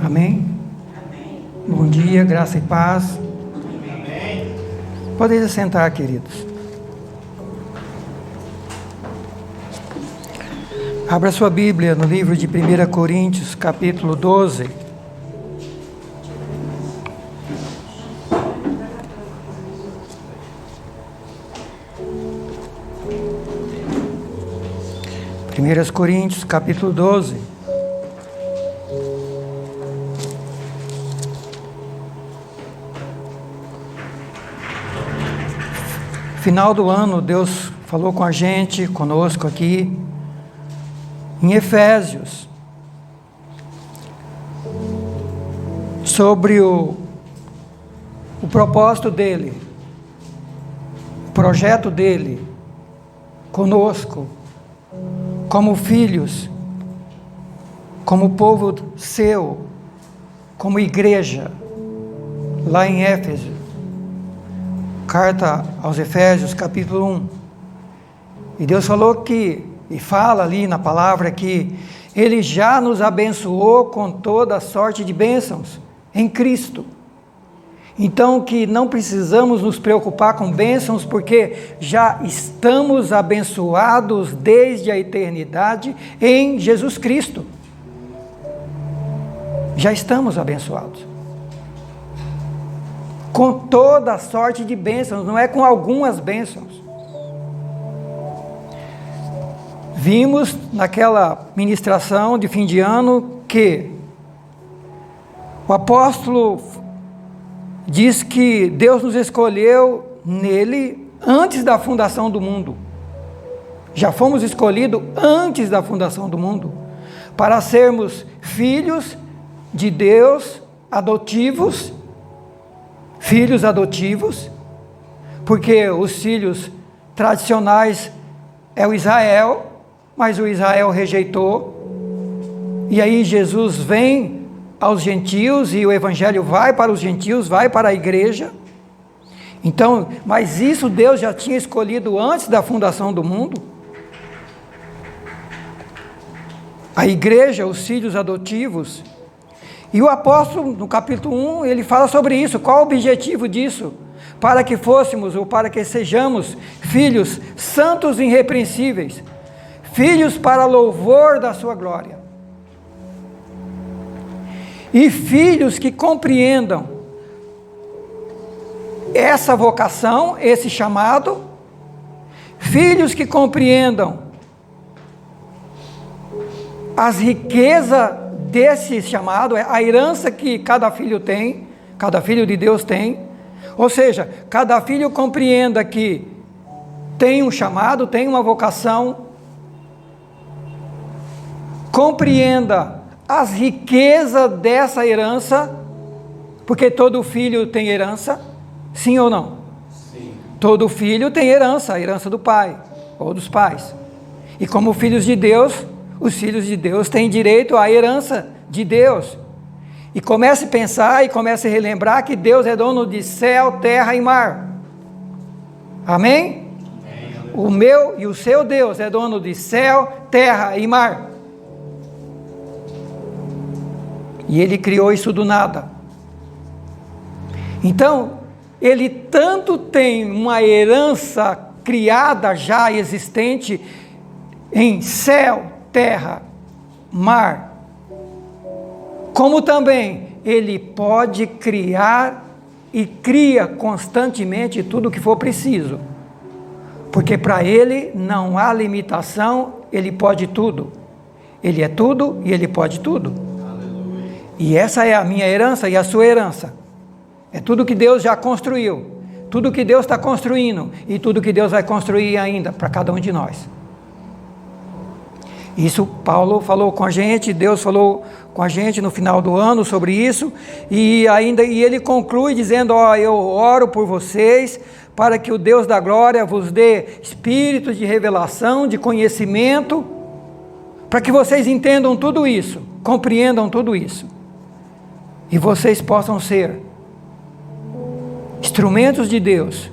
Amém? Bom dia, graça e paz. Amém. Podem se sentar, queridos. Abra sua Bíblia no livro de 1 Coríntios, capítulo 12. Primeiras Coríntios, capítulo 12. Final do ano, Deus falou com a gente, conosco aqui, em Efésios, sobre o propósito dele, o projeto dele, conosco, como filhos, como povo seu, como igreja, lá em Éfeso. Carta aos Efésios, capítulo 1. E Deus falou que, e fala ali na palavra que Ele já nos abençoou com toda sorte de bênçãos em Cristo. Então que não precisamos nos preocupar com bênçãos, porque já estamos abençoados desde a eternidade em Jesus Cristo. Já estamos abençoados. Com toda a sorte de bênçãos, não é com algumas bênçãos. Vimos naquela ministração de fim de ano que o apóstolo diz que Deus nos escolheu nele antes da fundação do mundo. Já fomos escolhidos antes da fundação do mundo para sermos filhos de Deus, adotivos, porque os filhos tradicionais é o Israel, mas o Israel rejeitou, e aí Jesus vem aos gentios, e o evangelho vai para os gentios, vai para a igreja. Então, mas isso Deus já tinha escolhido antes da fundação do mundo. A igreja, os filhos adotivos. E o apóstolo, no capítulo 1, ele fala sobre isso. Qual o objetivo disso? Para que fôssemos, ou para que sejamos, filhos santos e irrepreensíveis, filhos para louvor da sua glória. E filhos que compreendam essa vocação, esse chamado, filhos que compreendam as riquezas desse chamado, a herança que cada filho tem, cada filho de Deus tem, ou seja, cada filho compreenda que tem um chamado, tem uma vocação, compreenda as riquezas dessa herança, porque todo filho tem herança, sim ou não? Sim. Todo filho tem herança, a herança do pai, ou dos pais, e como filhos de Deus, os filhos de Deus têm direito à herança de Deus. E comece a pensar e comece a relembrar que Deus é dono de céu, terra e mar. Amém? Amém. O meu e o seu Deus é dono de céu, terra e mar. E Ele criou isso do nada. Então, Ele tanto tem uma herança criada, já existente, em céu, terra, mar, como também Ele pode criar e cria constantemente tudo o que for preciso, porque para Ele não há limitação, Ele pode tudo, Ele é tudo e Ele pode tudo. Aleluia. E essa é a minha herança e a sua herança, é tudo que Deus já construiu, tudo que Deus está construindo e tudo que Deus vai construir ainda para cada um de nós. Isso Paulo falou com a gente, Deus falou com a gente no final do ano sobre isso, e ele conclui dizendo: eu oro por vocês, para que o Deus da glória vos dê espírito de revelação, de conhecimento, para que vocês entendam tudo isso, compreendam tudo isso, e vocês possam ser instrumentos de Deus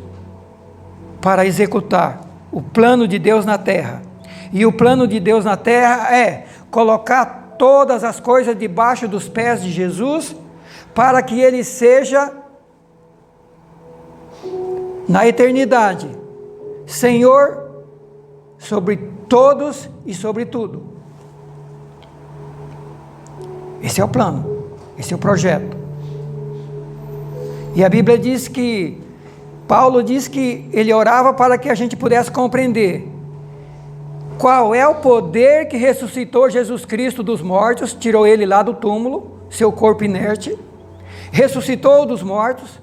para executar o plano de Deus na terra. E o plano de Deus na terra é colocar todas as coisas debaixo dos pés de Jesus, para que ele seja, na eternidade, Senhor sobre todos e sobre tudo. Esse é o plano, esse é o projeto. E a Bíblia diz que, Paulo diz que ele orava para que a gente pudesse compreender qual é o poder que ressuscitou Jesus Cristo dos mortos, tirou ele lá do túmulo, seu corpo inerte, ressuscitou dos mortos,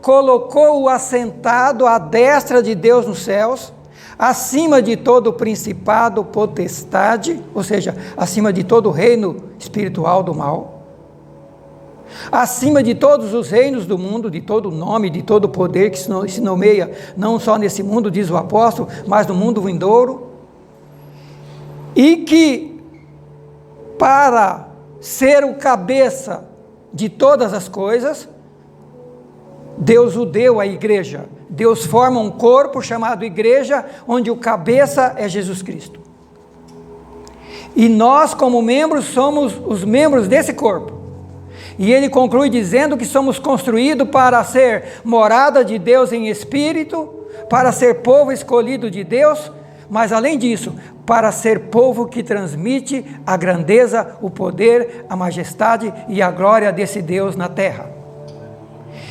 colocou-o assentado à destra de Deus nos céus, acima de todo principado, potestade, ou seja, acima de todo reino espiritual do mal, acima de todos os reinos do mundo, de todo nome, de todo poder que se nomeia, não só nesse mundo, diz o apóstolo, mas no mundo vindouro, e que para ser o cabeça de todas as coisas, Deus o deu à igreja. Deus forma um corpo chamado igreja, onde o cabeça é Jesus Cristo. E nós, como membros, somos os membros desse corpo. E ele conclui dizendo que somos construídos para ser morada de Deus em espírito, para ser povo escolhido de Deus, mas além disso, para ser povo que transmite a grandeza, o poder, a majestade e a glória desse Deus na terra.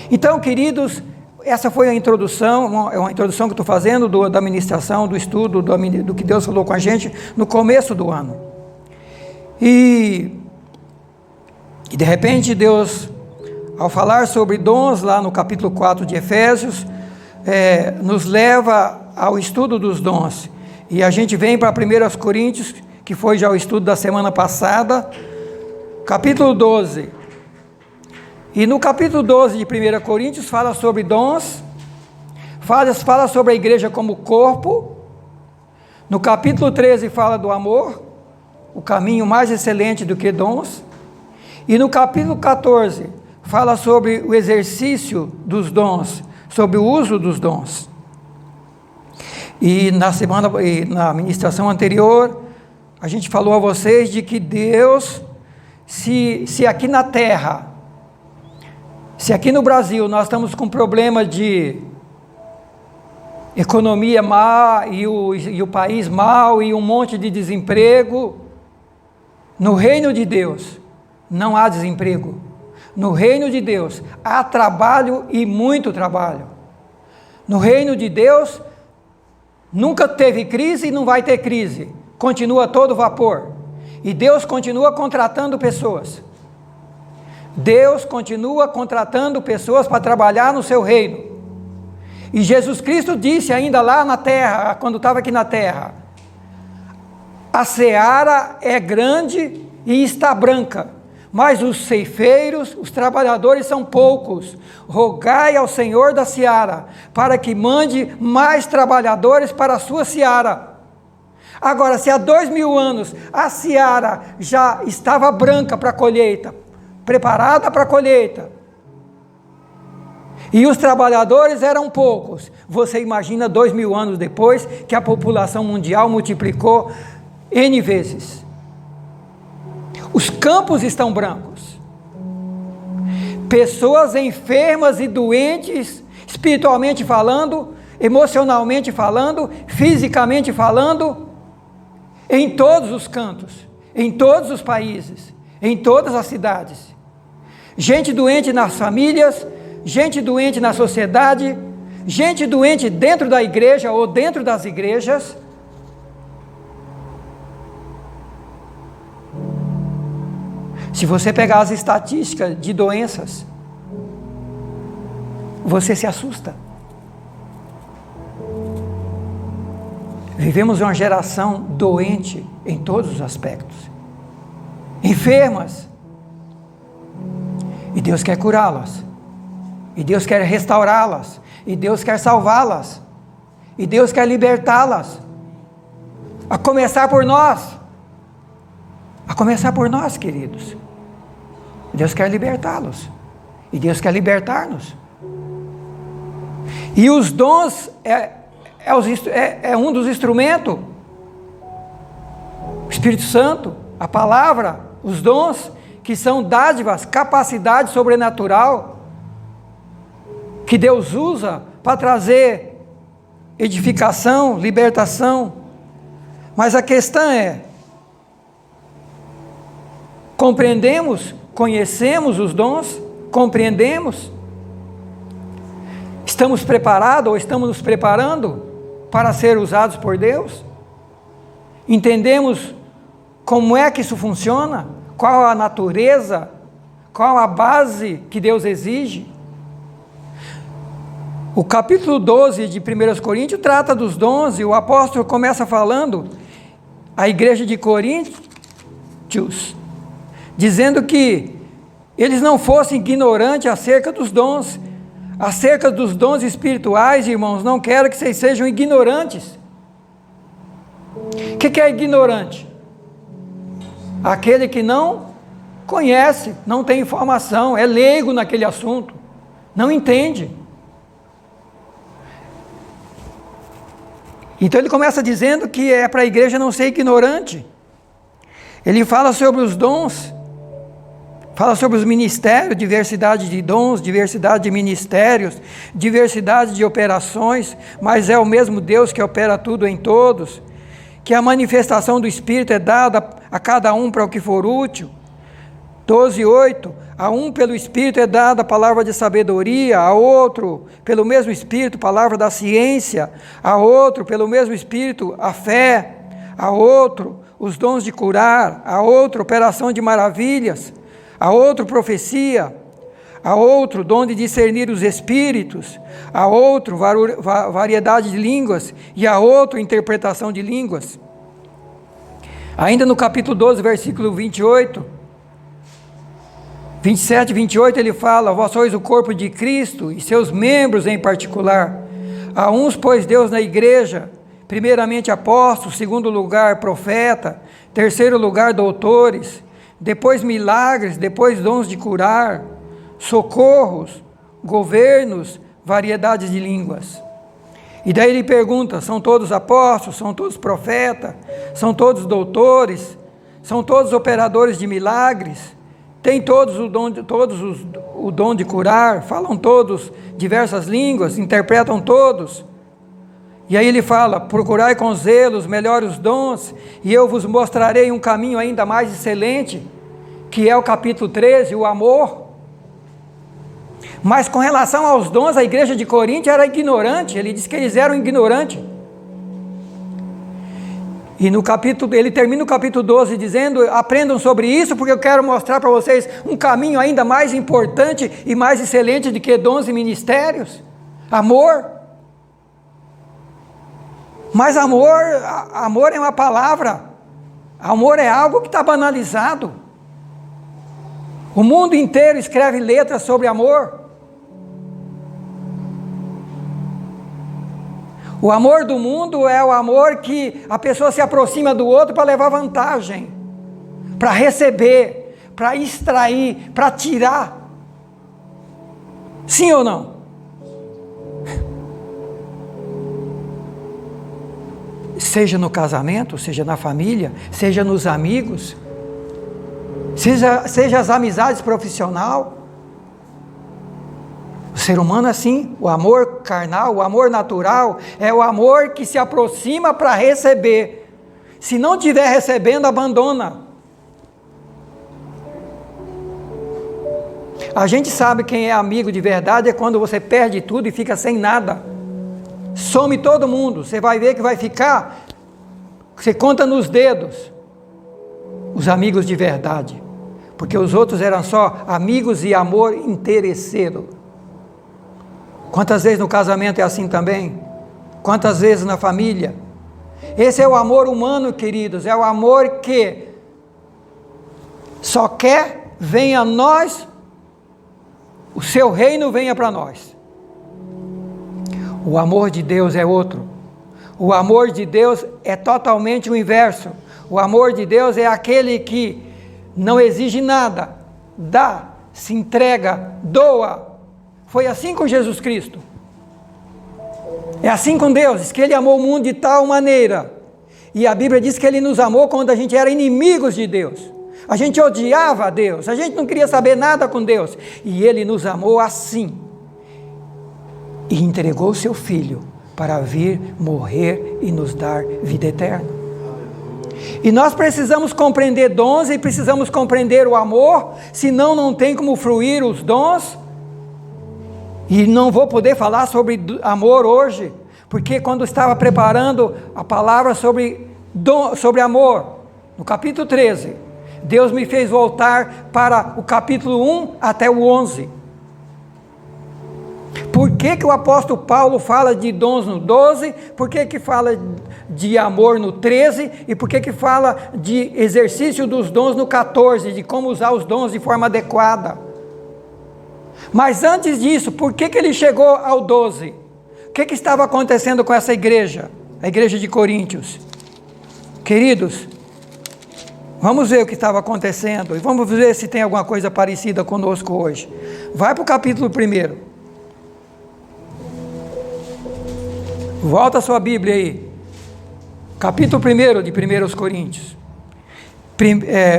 Então, queridos, essa foi a introdução, é uma introdução que eu estou fazendo da ministração, do estudo, do que Deus falou com a gente no começo do ano. E de repente Deus, ao falar sobre dons, lá no capítulo 4 de Efésios, nos leva ao estudo dos dons. E a gente vem para 1 Coríntios, que foi já o estudo da semana passada, capítulo 12. E no capítulo 12 de 1 Coríntios fala sobre dons, fala sobre a igreja como corpo. No capítulo 13 fala do amor, o caminho mais excelente do que dons. E no capítulo 14 fala sobre o exercício dos dons, sobre o uso dos dons. E na ministração anterior, a gente falou a vocês de que Deus, se aqui na terra, se aqui no Brasil nós estamos com problema de economia má e o país mal e um monte de desemprego, no reino de Deus não há desemprego. No reino de Deus há trabalho e muito trabalho. No reino de Deus nunca teve crise e não vai ter crise. Continua todo vapor. E Deus continua contratando pessoas. Deus continua contratando pessoas para trabalhar no seu reino. E Jesus Cristo disse ainda lá na terra, quando estava aqui na terra: a seara é grande e está branca, mas os ceifeiros, os trabalhadores são poucos. Rogai ao Senhor da seara, para que mande mais trabalhadores para a sua seara. Agora, se há 2000 anos a seara já estava branca para a colheita, preparada para a colheita, e os trabalhadores eram poucos, você imagina 2000 anos depois, que a população mundial multiplicou N vezes. Os campos estão brancos. Pessoas enfermas e doentes, espiritualmente falando, emocionalmente falando, fisicamente falando, em todos os cantos, em todos os países, em todas as cidades. Gente doente nas famílias, gente doente na sociedade, gente doente dentro da igreja ou dentro das igrejas. Se você pegar as estatísticas de doenças, você se assusta. Vivemos uma geração doente em todos os aspectos, enfermas, e Deus quer curá-las, e Deus quer restaurá-las, e Deus quer salvá-las, e Deus quer libertá-las, a começar por nós, queridos. Deus quer libertá-los, e Deus quer libertar-nos. E os dons é um dos instrumentos. O Espírito Santo, a palavra, Os dons que são dádivas, capacidade sobrenatural, que Deus usa para trazer edificação, libertação. Mas a questão é, compreendemos, conhecemos os dons, compreendemos? Estamos preparados ou estamos nos preparando para ser usados por Deus? Entendemos como é que isso funciona? Qual a natureza? Qual a base que Deus exige? O capítulo 12 de 1 Coríntios trata dos dons, e o apóstolo começa falando à igreja de Coríntios, dizendo que eles não fossem ignorantes acerca dos dons espirituais, irmãos. Não quero que vocês sejam ignorantes. O que é ignorante? Aquele que não conhece, não tem informação, é leigo naquele assunto, não entende. Então ele começa dizendo que é para a igreja não ser ignorante. Ele fala sobre os dons, fala sobre os ministérios, diversidade de dons, diversidade de ministérios, diversidade de operações, mas é o mesmo Deus que opera tudo em todos, que a manifestação do Espírito é dada a cada um para o que for útil. 12:8, a um pelo Espírito é dada a palavra de sabedoria, a outro pelo mesmo Espírito palavra da ciência, a outro pelo mesmo Espírito a fé, a outro os dons de curar, a outro operação de maravilhas, a outro profecia, a outro dom de discernir os espíritos, a outro variedade de línguas e a outro interpretação de línguas. Ainda no capítulo 12, versículo 27 e 28, ele fala: vós sois o corpo de Cristo e seus membros em particular. A uns pôs Deus na igreja, primeiramente apóstolos, segundo lugar profeta, terceiro lugar doutores, depois milagres, depois dons de curar, socorros, governos, variedades de línguas. E daí ele pergunta: são todos apóstolos, são todos profetas, são todos doutores, são todos operadores de milagres? Tem todos o dom de curar? Falam todos diversas línguas? Interpretam todos? E aí ele fala: procurai com zelo os melhores dons, e eu vos mostrarei um caminho ainda mais excelente, que é o capítulo 13, o amor. Mas com relação aos dons, a igreja de Corinto era ignorante. Ele diz que eles eram ignorantes. E ele termina o capítulo 12 dizendo: aprendam sobre isso, porque eu quero mostrar para vocês um caminho ainda mais importante e mais excelente do que dons e ministérios. Amor. Mas amor é uma palavra. Amor é algo que está banalizado. O mundo inteiro escreve letras sobre amor. O amor do mundo é o amor que a pessoa se aproxima do outro para levar vantagem, para receber, para extrair, para tirar. Sim ou não? Seja no casamento, seja na família, seja nos amigos, seja as amizades profissionais. O ser humano é assim. O amor carnal, o amor natural, é o amor que se aproxima para receber. Se não estiver recebendo, abandona. A gente sabe quem é amigo de verdade é quando você perde tudo e fica sem nada. Some todo mundo. Você vai ver que vai ficar, você conta nos dedos, os amigos de verdade. Porque os outros eram só amigos e amor interesseiro. Quantas vezes no casamento é assim também? Quantas vezes na família? Esse é o amor humano, queridos. É o amor que só quer: venha a nós, o seu reino venha para nós. O amor de Deus é outro. O amor de Deus é totalmente o inverso. O amor de Deus é aquele que não exige nada, dá, se entrega, doa. Foi assim com Jesus Cristo. É assim com Deus. Diz que Ele amou o mundo de tal maneira. E a Bíblia diz que Ele nos amou quando a gente era inimigos de Deus. A gente odiava a Deus, a gente não queria saber nada com Deus. E Ele nos amou assim. E entregou o seu Filho para vir morrer e nos dar vida eterna. E nós precisamos compreender dons e precisamos compreender o amor, senão não tem como fluir os dons. E não vou poder falar sobre amor hoje, porque quando estava preparando a palavra sobre amor, no capítulo 13, Deus me fez voltar para o capítulo 1 até o 11. Por que o apóstolo Paulo fala de dons no 12? Por que fala de amor no 13? E por que fala de exercício dos dons no 14? De como usar os dons de forma adequada. Mas antes disso, por que ele chegou ao 12? O que estava acontecendo com essa igreja? A igreja de Coríntios. Queridos, vamos ver o que estava acontecendo. E vamos ver se tem alguma coisa parecida conosco hoje. Vai para o capítulo 1. Volta a sua Bíblia aí. Capítulo 1 de 1 Coríntios.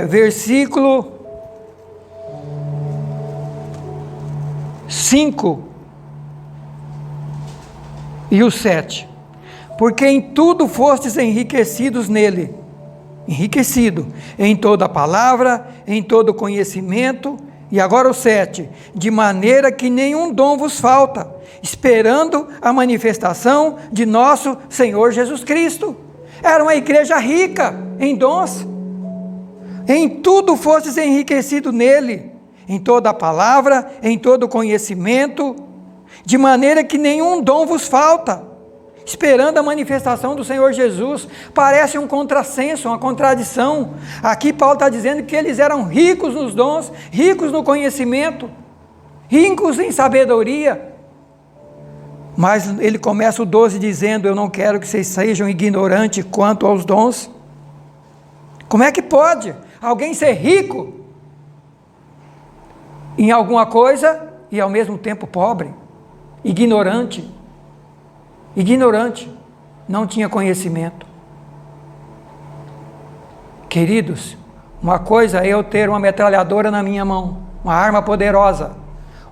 Versículo 5 e o 7. Porque em tudo fostes enriquecidos nele. Enriquecido em toda a palavra, em todo conhecimento. E agora o 7. De maneira que nenhum dom vos falta, esperando a manifestação de nosso Senhor Jesus Cristo. Era uma igreja rica em dons. Em tudo fostes enriquecido nele, em toda a palavra, em todo conhecimento, de maneira que nenhum dom vos falta, esperando a manifestação do Senhor Jesus. Parece um contrassenso, uma contradição. Aqui Paulo está dizendo que eles eram ricos nos dons, ricos no conhecimento, ricos em sabedoria. Mas ele começa o 12 dizendo: eu não quero que vocês sejam ignorantes quanto aos dons. Como é que pode alguém ser rico em alguma coisa e ao mesmo tempo pobre, ignorante, não tinha conhecimento? Queridos, uma coisa é eu ter uma metralhadora na minha mão, uma arma poderosa.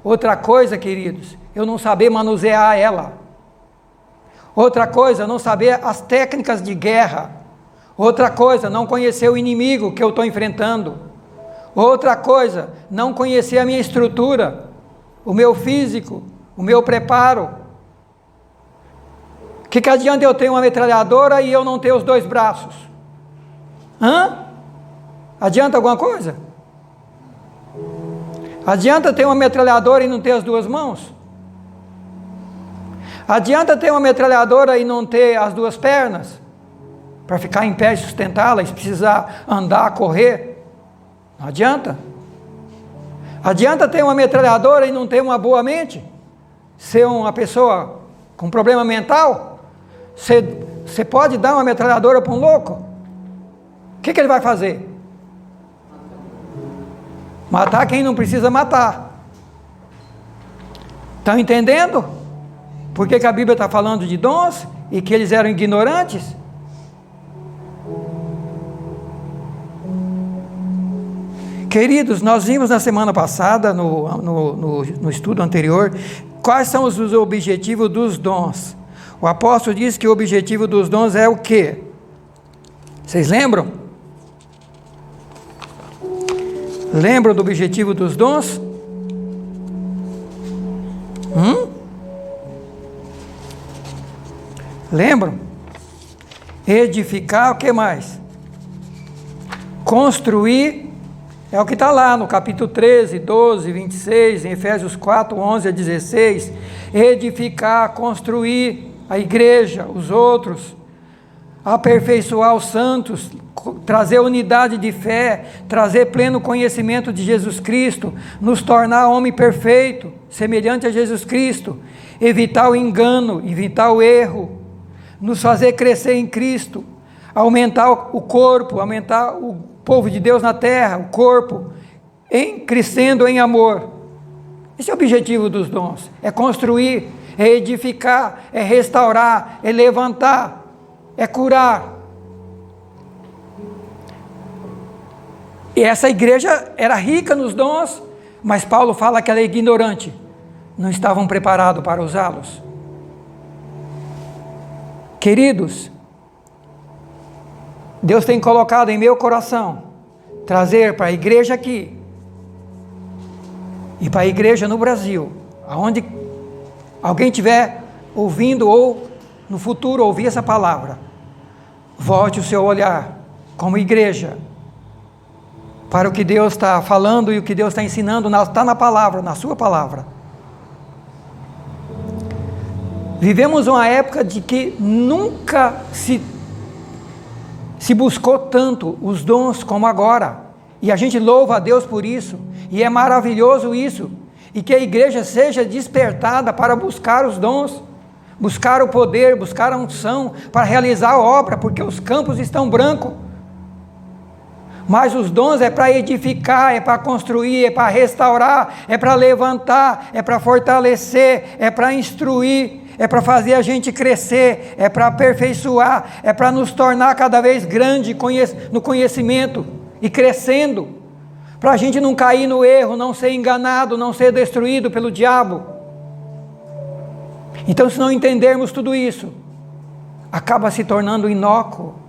Outra coisa, queridos, eu não saber manusear ela. Outra coisa, não saber as técnicas de guerra. Outra coisa, não conhecer o inimigo que eu estou enfrentando. Outra coisa, não conhecer a minha estrutura, o meu físico, o meu preparo. O que adianta eu ter uma metralhadora e eu não ter os 2 braços? Adianta alguma coisa? Adianta ter uma metralhadora e não ter as 2 mãos? Adianta ter uma metralhadora e não ter as 2 pernas? Para ficar em pé e sustentá-la, e precisar andar, correr? Não adianta. Adianta ter uma metralhadora e não ter uma boa mente? Ser uma pessoa com problema mental? Você pode dar uma metralhadora para um louco? O que ele vai fazer? Matar quem não precisa matar. Estão entendendo? Por que a Bíblia está falando de dons e que eles eram ignorantes? Queridos, nós vimos na semana passada, no estudo anterior, quais são os objetivos dos dons. O apóstolo diz que o objetivo dos dons é o quê? Vocês lembram? Lembram do objetivo dos dons? Lembram? Edificar, o que mais? Construir, é o que está lá no capítulo 13, 12, 26, em Efésios 4, 11 a 16. Edificar, construir a igreja, os outros, aperfeiçoar os santos, trazer unidade de fé, trazer pleno conhecimento de Jesus Cristo, nos tornar homem perfeito, semelhante a Jesus Cristo, evitar o engano, evitar o erro, nos fazer crescer em Cristo, aumentar o corpo, aumentar o povo de Deus na terra, o corpo, crescendo em amor. Esse é o objetivo dos dons, é construir, é edificar, é restaurar, é levantar, é curar. E essa igreja era rica nos dons, mas Paulo fala que ela é ignorante. Não estavam preparados para usá-los. Queridos, Deus tem colocado em meu coração trazer para a igreja aqui e para a igreja no Brasil, aonde alguém estiver ouvindo ou no futuro ouvir essa palavra, volte o seu olhar como igreja para o que Deus está falando e o que Deus está ensinando, está na palavra, na sua palavra. Vivemos uma época de que nunca se buscou tanto os dons como agora, e a gente louva a Deus por isso, e é maravilhoso isso, e que a igreja seja despertada para buscar os dons, buscar o poder, buscar a unção, para realizar a obra, porque os campos estão brancos, mas os dons é para edificar, é para construir, é para restaurar, é para levantar, é para fortalecer, é para instruir, é para fazer a gente crescer, é para aperfeiçoar, é para nos tornar cada vez grande no conhecimento e crescendo, para a gente não cair no erro, não ser enganado, não ser destruído pelo diabo. Então, se não entendermos tudo isso, acaba se tornando inócuo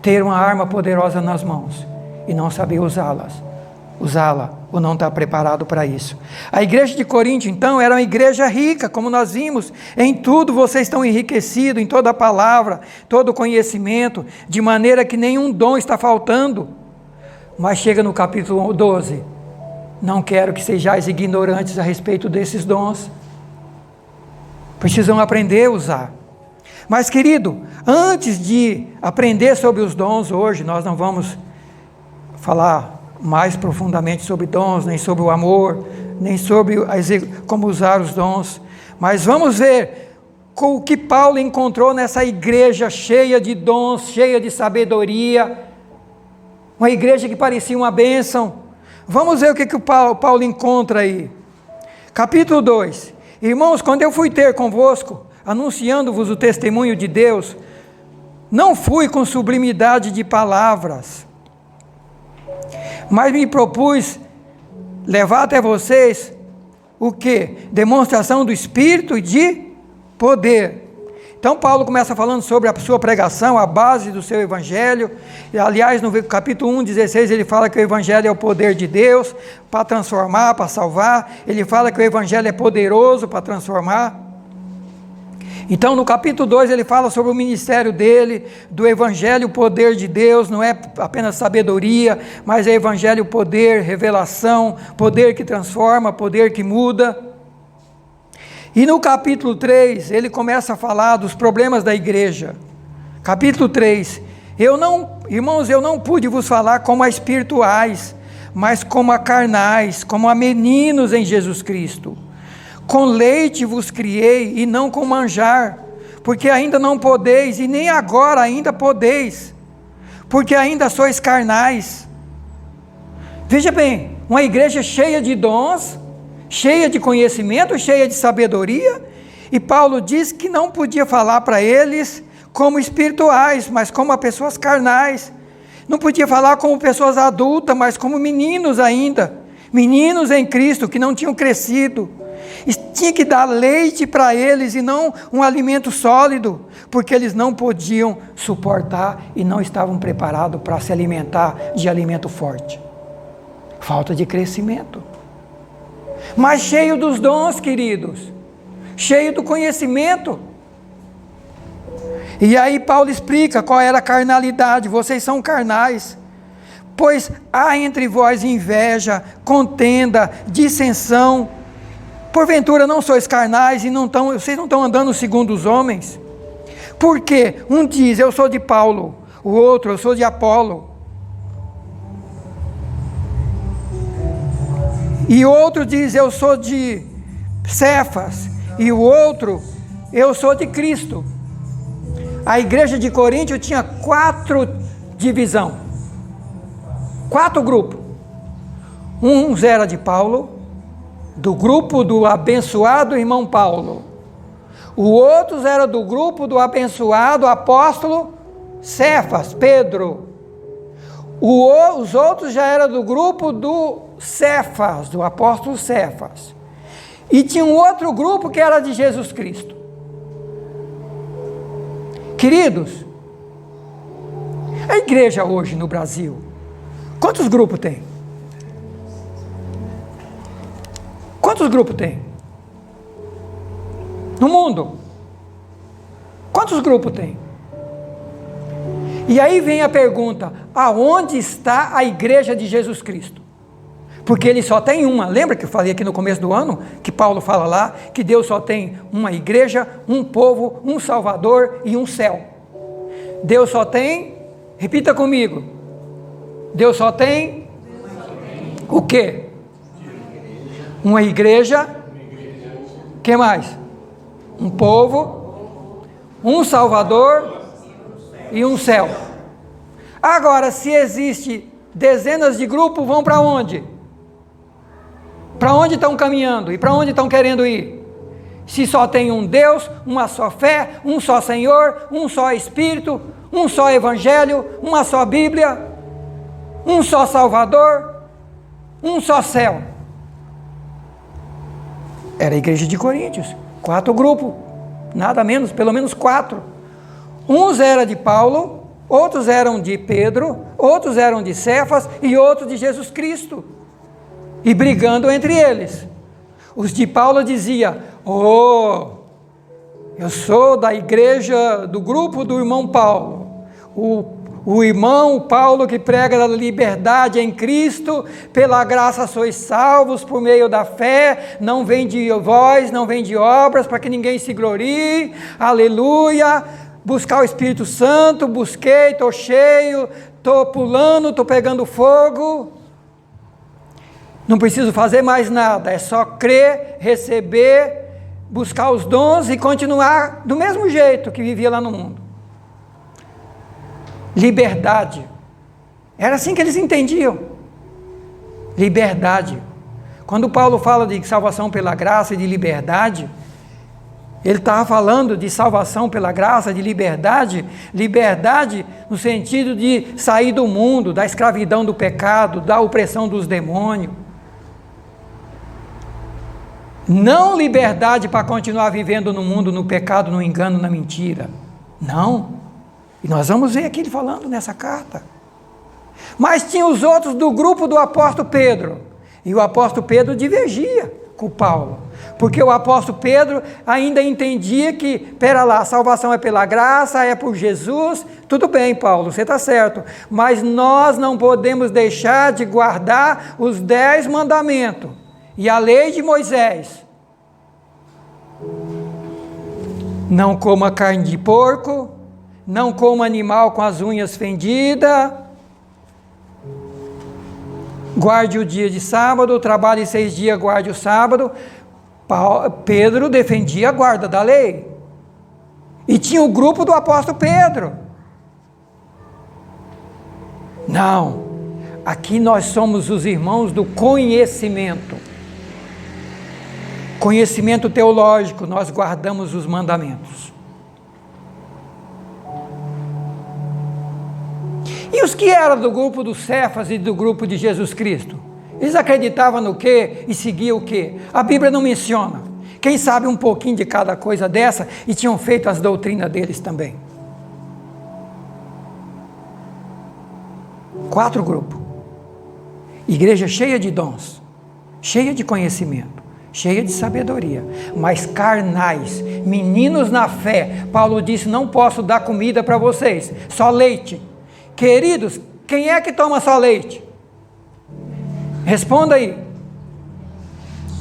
ter uma arma poderosa nas mãos e não saber usá-la ou não estar preparado para isso. A igreja de Corinto, então, era uma igreja rica, como nós vimos, em tudo vocês estão enriquecidos, em toda a palavra, todo o conhecimento, de maneira que nenhum dom está faltando. Mas chega no capítulo 12, não quero que sejais ignorantes a respeito desses dons, precisam aprender a usar. Mas, querido, antes de aprender sobre os dons hoje, nós não vamos falar mais profundamente sobre dons, nem sobre o amor, nem sobre como usar os dons, mas vamos ver o que Paulo encontrou nessa igreja cheia de dons, cheia de sabedoria, uma igreja que parecia uma bênção. Vamos ver o que o Paulo encontra aí. Capítulo 2. Irmãos, quando eu fui ter convosco, anunciando-vos o testemunho de Deus, não fui com sublimidade de palavras, mas me propus levar até vocês o que? Demonstração do Espírito e de poder. Então Paulo começa falando sobre a sua pregação, a base do seu evangelho. E, aliás, no capítulo 1:16 ele fala que o evangelho é o poder de Deus para transformar, para salvar. Ele fala que o evangelho é poderoso para transformar. Então no capítulo 2 ele fala sobre o ministério dele, do evangelho, o poder de Deus, não é apenas sabedoria, mas é evangelho, poder, revelação, poder que transforma, poder que muda. E no capítulo 3 ele começa a falar dos problemas da igreja. Capítulo 3, irmãos, eu não pude vos falar como a espirituais, mas como a carnais, como a meninos em Jesus Cristo. Com leite vos criei e não com manjar, porque ainda não podeis, e nem agora ainda podeis, porque ainda sois carnais. Veja bem, uma igreja cheia de dons, cheia de conhecimento, cheia de sabedoria, e Paulo diz que não podia falar para eles como espirituais, mas como a pessoas carnais. Não podia falar como pessoas adultas, mas como meninos ainda, meninos em Cristo que não tinham crescido. E tinha que dar leite para eles e não um alimento sólido, porque eles não podiam suportar e não estavam preparados para se alimentar de alimento forte. Falta de crescimento. Mas cheio dos dons, queridos, cheio do conhecimento. E aí Paulo explica qual era a carnalidade. Vocês são carnais, pois há entre vós inveja, contenda, dissensão. Porventura não sois carnais e vocês não estão andando segundo os homens? Porque um diz, eu sou de Paulo, o outro, eu sou de Apolo. E outro diz, eu sou de Cefas. E o outro, eu sou de Cristo. A igreja de Corinto tinha 4 divisões, 4 grupos. Uns era de Paulo, do grupo do abençoado irmão Paulo. O outro era do grupo do abençoado apóstolo Cefas, Pedro. Os outros já eram do grupo do Cefas, do apóstolo Cefas. E tinha um outro grupo que era de Jesus Cristo. Queridos, a igreja hoje no Brasil, quantos grupos tem? Quantos grupos tem? No mundo? Quantos grupos tem? E aí vem a pergunta: aonde está a igreja de Jesus Cristo? Porque ele só tem uma. Lembra que eu falei aqui no começo do ano, que Paulo fala lá, que Deus só tem uma igreja, um povo, um Salvador e um céu. Deus só tem, repita comigo, Deus só tem o quê? Uma igreja, que mais? Um povo, um Salvador e um céu. Agora, se existe dezenas de grupos, vão para onde? Para onde estão caminhando e para onde estão querendo ir? Se só tem um Deus, uma só fé, um só Senhor, um só Espírito, um só Evangelho, uma só Bíblia, um só Salvador, um só céu. Era a igreja de Coríntios, 4 grupos, nada menos, pelo menos 4. Uns eram de Paulo, outros eram de Pedro, outros eram de Cefas e outros de Jesus Cristo. E brigando entre eles. Os de Paulo diziam: eu sou da igreja, do grupo do irmão Paulo. O irmão Paulo que prega a liberdade em Cristo, pela graça sois salvos por meio da fé, não vem de vós, não vem de obras, para que ninguém se glorie, aleluia. Buscar o Espírito Santo, busquei, estou cheio, estou pulando, estou pegando fogo. Não preciso fazer mais nada, é só crer, receber, buscar os dons e continuar do mesmo jeito que vivia lá no mundo. Liberdade. Era assim que eles entendiam. Liberdade. Quando Paulo fala de salvação pela graça e de liberdade, ele estava falando de salvação pela graça, de liberdade, liberdade no sentido de sair do mundo, da escravidão do pecado, da opressão dos demônios. Não liberdade para continuar vivendo no mundo, no pecado, no engano, na mentira. Não. E nós vamos ver aqui ele falando nessa carta. Mas tinha os outros do grupo do apóstolo Pedro. E o apóstolo Pedro divergia com Paulo. Porque o apóstolo Pedro ainda entendia que, pera lá, a salvação é pela graça, é por Jesus. Tudo bem, Paulo, você está certo. Mas nós não podemos deixar de guardar os 10 mandamentos. E a lei de Moisés: não coma carne de porco, não coma animal com as unhas fendidas, guarde o dia de sábado, trabalhe 6 dias, guarde o sábado. Pedro defendia a guarda da lei, e tinha o grupo do apóstolo Pedro. Não, aqui nós somos os irmãos do conhecimento. Conhecimento teológico, nós guardamos os mandamentos. E os que eram do grupo dos Cefas e do grupo de Jesus Cristo? Eles acreditavam no quê e seguiam o quê? A Bíblia não menciona. Quem sabe um pouquinho de cada coisa dessa e tinham feito as doutrinas deles também. 4 grupos. Igreja cheia de dons, cheia de conhecimento, cheia de sabedoria, mas carnais, meninos na fé. Paulo disse: não posso dar comida para vocês, só leite. Queridos, quem é que toma só leite? Responda aí.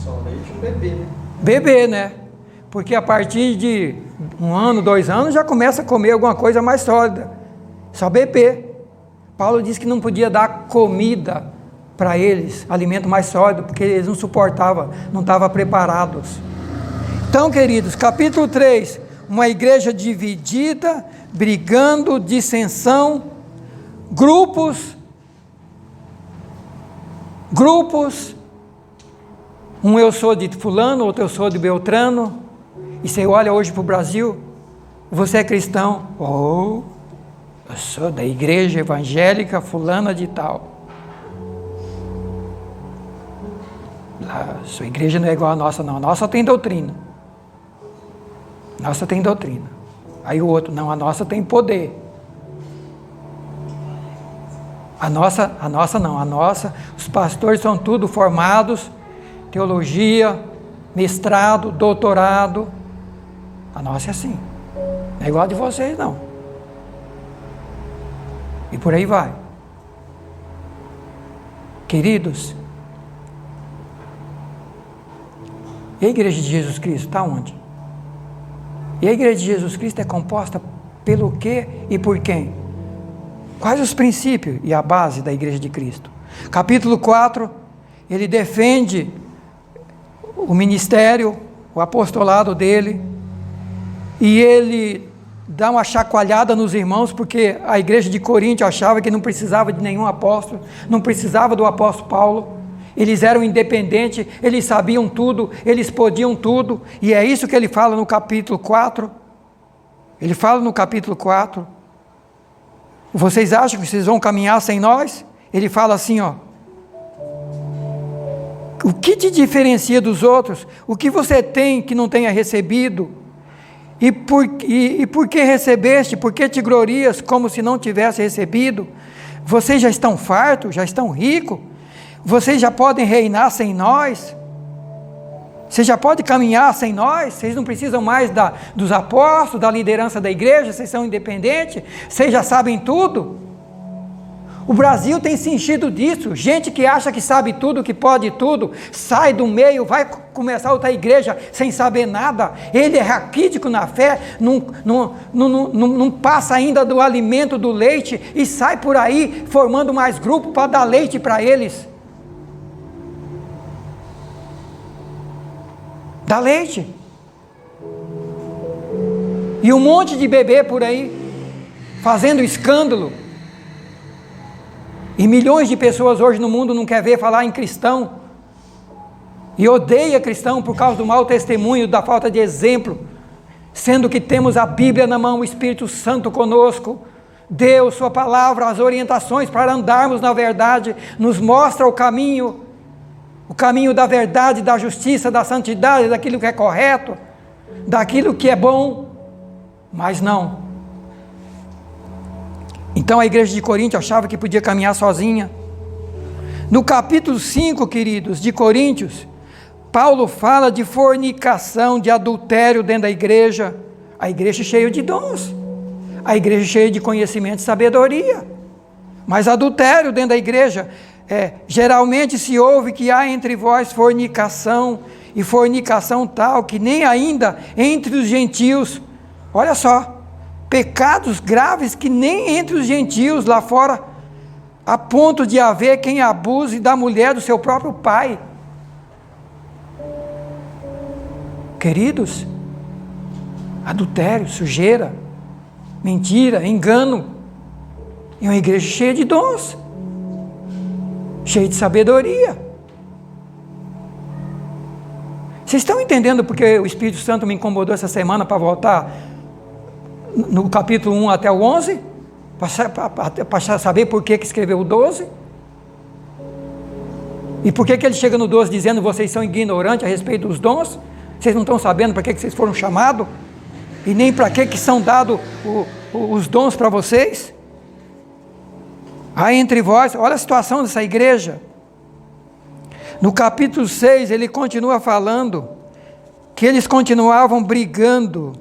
Só leite um bebê, né? Bebê, né? Porque a partir de 1 ano, 2 anos, já começa a comer alguma coisa mais sólida. Só bebê. Paulo disse que não podia dar comida para eles, alimento mais sólido, porque eles não suportavam, não estavam preparados. Então, queridos, capítulo 3, uma igreja dividida, brigando, dissensão, grupos, um eu sou de fulano, outro eu sou de Beltrano, e você olha hoje para o Brasil, você é cristão, Eu sou da igreja evangélica fulana de tal. A sua igreja não é igual à nossa, não. A nossa tem doutrina. Nossa tem doutrina. Aí o outro, não, a nossa tem poder. A nossa não, a nossa, os pastores são tudo formados, teologia, mestrado, doutorado. A nossa é assim. Não é igual a de vocês, não. E por aí vai. Queridos, e a igreja de Jesus Cristo está onde? E a igreja de Jesus Cristo é composta pelo quê e por quem? Quais os princípios e a base da igreja de Cristo? Capítulo 4, ele defende o ministério, o apostolado dele, e ele dá uma chacoalhada nos irmãos, porque a igreja de Corinto achava que não precisava de nenhum apóstolo, não precisava do apóstolo Paulo, eles eram independentes, eles sabiam tudo, eles podiam tudo, e é isso que ele fala no capítulo 4, ele fala no capítulo 4, vocês acham que vocês vão caminhar sem nós? Ele fala assim, ó, o que te diferencia dos outros? O que você tem que não tenha recebido? E por que recebeste? Por que te glorias como se não tivesse recebido? Vocês já estão fartos? Já estão ricos? Vocês já podem reinar sem nós? Vocês já podem caminhar sem nós? Vocês não precisam mais dos apóstolos, da liderança da igreja? Vocês são independentes? Vocês já sabem tudo? O Brasil tem se enchido disso. Gente que acha que sabe tudo, que pode tudo, sai do meio, vai começar outra igreja sem saber nada. Ele é raquítico na fé, não passa ainda do alimento do leite e sai por aí formando mais grupo para dar leite para eles. Dá leite. E um monte de bebê por aí, fazendo escândalo. E milhões de pessoas hoje no mundo não querem ver falar em cristão. E odeia cristão por causa do mau testemunho, da falta de exemplo. Sendo que temos a Bíblia na mão, o Espírito Santo conosco. Deus, sua palavra, as orientações para andarmos na verdade, nos mostra o caminho da verdade, da justiça, da santidade, daquilo que é correto, daquilo que é bom, mas não. Então a igreja de Corinto achava que podia caminhar sozinha. No capítulo 5, queridos, de Coríntios, Paulo fala de fornicação, de adultério dentro da igreja, a igreja cheia de dons, a igreja cheia de conhecimento e sabedoria, mas adultério dentro da igreja. Geralmente se ouve que há entre vós fornicação, e fornicação tal, que nem ainda entre os gentios, olha só, pecados graves que nem entre os gentios lá fora, a ponto de haver quem abuse da mulher do seu próprio pai. Queridos, adultério, sujeira, mentira, engano, e uma igreja cheia de dons, cheio de sabedoria. Vocês estão entendendo porque o Espírito Santo me incomodou essa semana para voltar no capítulo 1 até o 11? Para saber por que escreveu o 12? E por que ele chega no 12 dizendo vocês são ignorantes a respeito dos dons? Vocês não estão sabendo para que vocês foram chamados? E nem para que são dados os dons para vocês? Há entre vós, olha a situação dessa igreja. No capítulo 6, ele continua falando que eles continuavam brigando.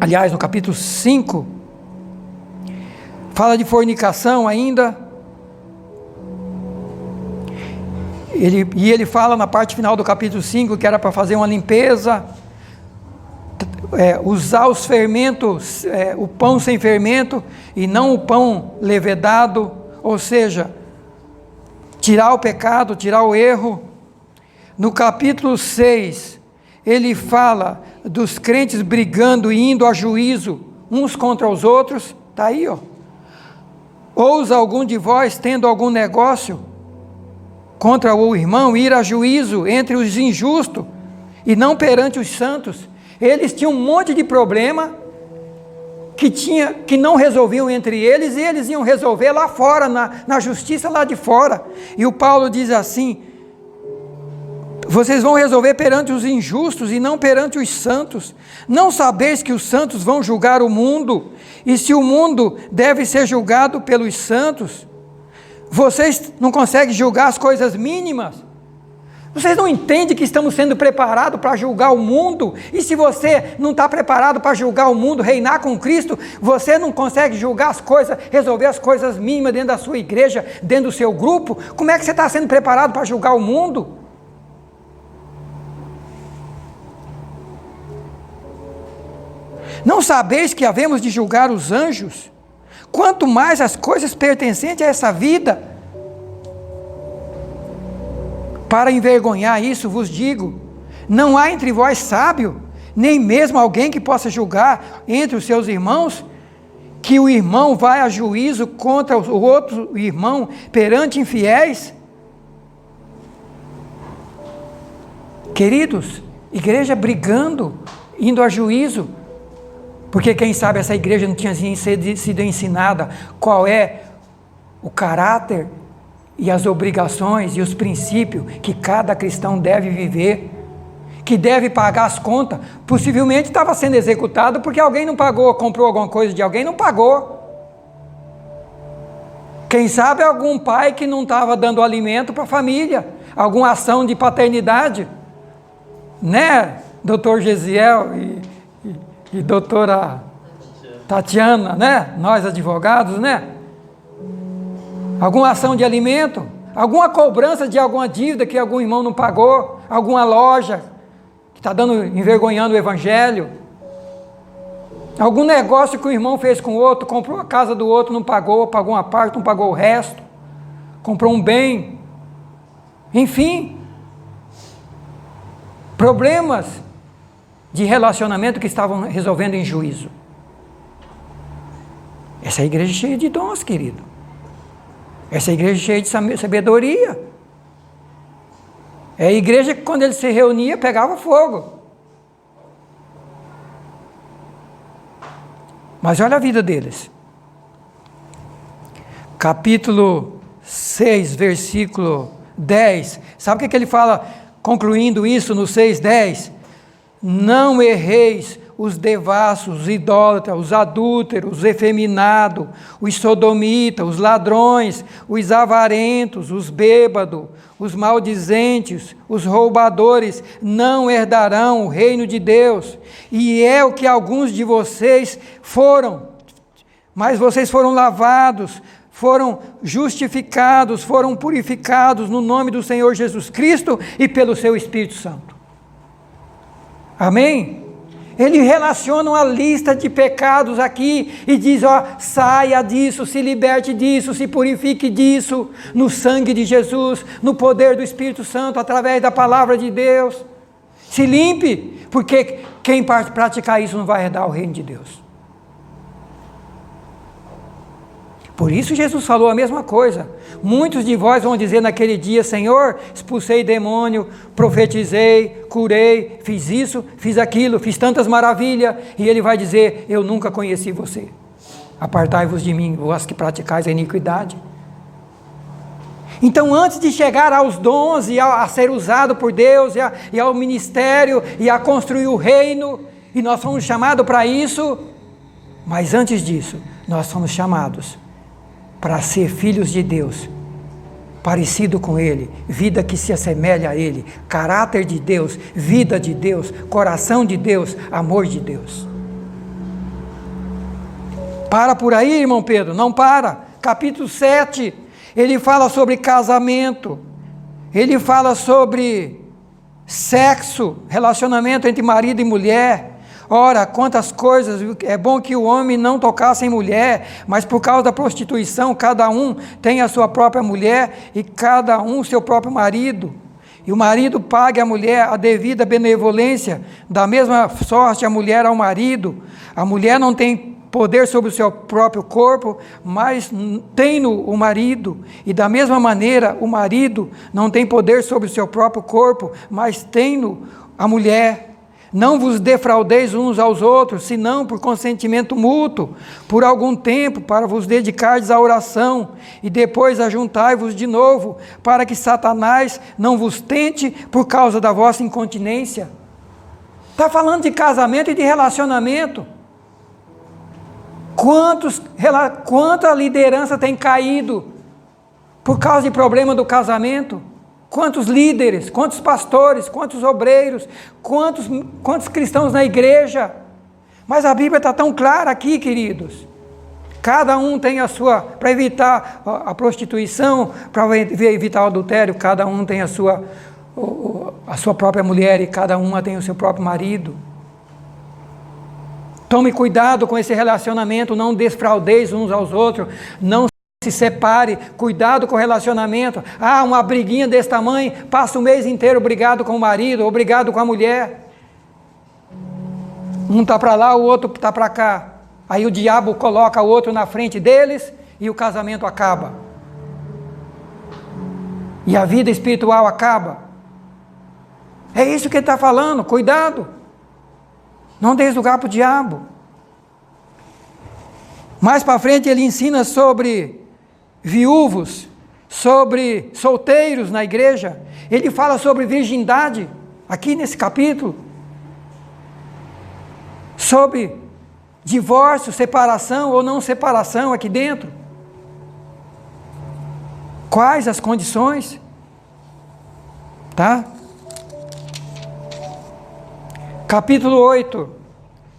Aliás, no capítulo 5, fala de fornicação ainda. Ele fala na parte final do capítulo 5 que era para fazer uma limpeza, usar os fermentos, o pão sem fermento e não o pão levedado, ou seja, tirar o pecado, tirar o erro. No capítulo 6, ele fala dos crentes brigando e indo a juízo uns contra os outros, está aí, ó. Ousa algum de vós, tendo algum negócio contra o irmão, ir a juízo entre os injustos e não perante os santos. Eles tinham um monte de problema que não resolviam entre eles, e eles iam resolver lá fora, na justiça lá de fora. E o Paulo diz assim: vocês vão resolver perante os injustos e não perante os santos. Não sabeis que os santos vão julgar o mundo, e se o mundo deve ser julgado pelos santos, vocês não conseguem julgar as coisas mínimas? Vocês não entendem que estamos sendo preparados para julgar o mundo? E se você não está preparado para julgar o mundo, reinar com Cristo, você não consegue julgar as coisas, resolver as coisas mínimas dentro da sua igreja, dentro do seu grupo? Como é que você está sendo preparado para julgar o mundo? Não sabeis que havemos de julgar os anjos? Quanto mais as coisas pertencentes a essa vida. Para envergonhar isso, vos digo, não há entre vós sábio, nem mesmo alguém que possa julgar entre os seus irmãos, que o irmão vai a juízo contra o outro irmão perante infiéis? Queridos, igreja brigando, indo a juízo, porque quem sabe essa igreja não tinha sido ensinada qual é o caráter e as obrigações e os princípios que cada cristão deve viver, que deve pagar as contas. Possivelmente estava sendo executado porque alguém não pagou, comprou alguma coisa de alguém, não pagou. Quem sabe algum pai que não estava dando alimento para a família, alguma ação de paternidade, né, doutor Gesiel e doutora Tatiana, né, nós advogados, né? Alguma ação de alimento, alguma cobrança de alguma dívida que algum irmão não pagou, alguma loja que está envergonhando o evangelho, algum negócio que o irmão fez com o outro, comprou a casa do outro, não pagou, pagou uma parte, não pagou o resto, comprou um bem, enfim, problemas de relacionamento que estavam resolvendo em juízo. Essa é a igreja cheia de dons, querido. Essa é a igreja cheia de sabedoria. É a igreja que quando ele se reunia, pegava fogo. Mas olha a vida deles. Capítulo 6, versículo 10. Sabe o que ele fala, concluindo isso no 6:10? Não erreis os devassos, os idólatras, os adúlteros, os efeminados, os sodomitas, os ladrões, os avarentos, os bêbados, os maldizentes, os roubadores, não herdarão o reino de Deus. E é o que alguns de vocês foram, mas vocês foram lavados, foram justificados, foram purificados no nome do Senhor Jesus Cristo e pelo seu Espírito Santo. Amém? Ele relaciona uma lista de pecados aqui e diz, saia disso, se liberte disso, se purifique disso, no sangue de Jesus, no poder do Espírito Santo, através da palavra de Deus. Se limpe, porque quem praticar isso não vai herdar o reino de Deus. Por isso Jesus falou a mesma coisa. Muitos de vós vão dizer naquele dia, Senhor, expulsei demônio, profetizei, curei, fiz isso, fiz aquilo, fiz tantas maravilhas. E ele vai dizer, eu nunca conheci você. Apartai-vos de mim, vós que praticais a iniquidade. Então, antes de chegar aos dons e a ser usado por Deus e ao ministério e a construir o reino, e nós fomos chamados para isso, mas antes disso, nós fomos chamados para ser filhos de Deus, parecido com Ele, vida que se assemelha a Ele, caráter de Deus, vida de Deus, coração de Deus, amor de Deus. Para por aí, irmão Pedro, não para. Capítulo 7, ele fala sobre casamento, ele fala sobre sexo, relacionamento entre marido e mulher. Ora, quantas coisas, é bom que o homem não tocasse em mulher, mas por causa da prostituição, cada um tem a sua própria mulher e cada um o seu próprio marido. E o marido pague à mulher a devida benevolência, da mesma sorte a mulher ao marido. A mulher não tem poder sobre o seu próprio corpo, mas tem-no o marido. E da mesma maneira, o marido não tem poder sobre o seu próprio corpo, mas tem-no a mulher. Não vos defraudeis uns aos outros, senão por consentimento mútuo, por algum tempo, para vos dedicardes à oração, e depois ajuntai-vos de novo, para que Satanás não vos tente por causa da vossa incontinência. Está falando de casamento e de relacionamento. Quanta liderança tem caído por causa de problema do casamento? Quantos líderes, quantos pastores, quantos obreiros, quantos cristãos na igreja? Mas a Bíblia está tão clara aqui, queridos. Cada um tem a sua, para evitar a prostituição, para evitar o adultério, cada um tem a sua própria mulher e cada uma tem o seu próprio marido. Tome cuidado com esse relacionamento, não defraudeis uns aos outros, não se separe, cuidado com o relacionamento. Uma briguinha desse tamanho, passa o mês inteiro brigado com o marido, ou brigado com a mulher. Um está para lá, o outro está para cá. Aí o diabo coloca o outro na frente deles e o casamento acaba. E a vida espiritual acaba. É isso que ele está falando, cuidado. Não deis lugar para o diabo. Mais para frente ele ensina sobre viúvos, sobre solteiros na igreja. Ele fala sobre virgindade, aqui nesse capítulo. Sobre divórcio, separação ou não separação aqui dentro. Quais as condições? Tá? Capítulo 8,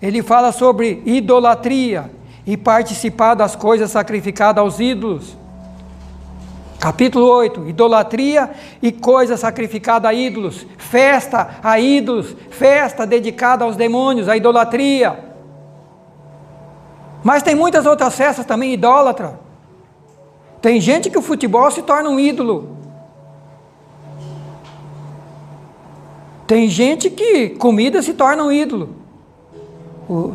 ele fala sobre idolatria e participar das coisas sacrificadas aos ídolos. Capítulo 8, idolatria e coisas sacrificadas a ídolos, festa a ídolos, festa dedicada aos demônios, a idolatria. Mas tem muitas outras festas também idólatras. Tem gente que o futebol se torna um ídolo. Tem gente que comida se torna um ídolo.